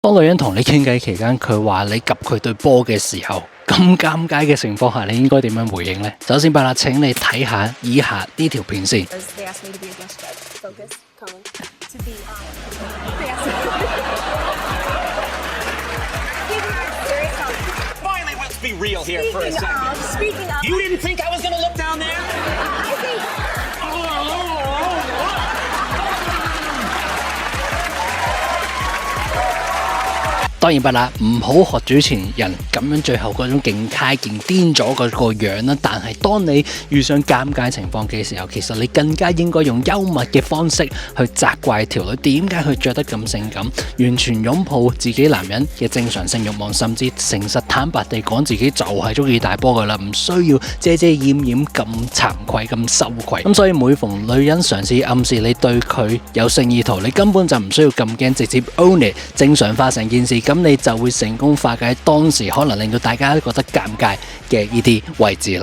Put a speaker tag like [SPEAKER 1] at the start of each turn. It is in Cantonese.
[SPEAKER 1] 當女人同你傾偈期間，佢話你及佢對波嘅時候，咁尷尬嘅情況下，你應該點樣回應呢？首先，伯啦，請你睇下以下呢條片先。
[SPEAKER 2] Be real here for a second. Speaking of, you didn't think I was gonna look down there? I think.
[SPEAKER 1] 當然不啦，唔好學主持人咁樣，最後嗰種勁太勁癲咗嗰個樣啦。但係當你遇上尷尬情況嘅時候，其實你更加應該用幽默嘅方式去責怪條女點解佢着得咁性感，完全擁抱自己男人嘅正常性慾望，甚至誠實坦白地講自己就係中意大波噶啦，唔需要遮遮掩掩咁慚愧咁羞愧。咁所以每逢女人嘗試暗示你對佢有性意圖，你根本就唔需要咁驚，直接 own it， 正常化成件事。咁你就會成功化解當時可能令到大家都覺得尷尬嘅呢啲位置啦。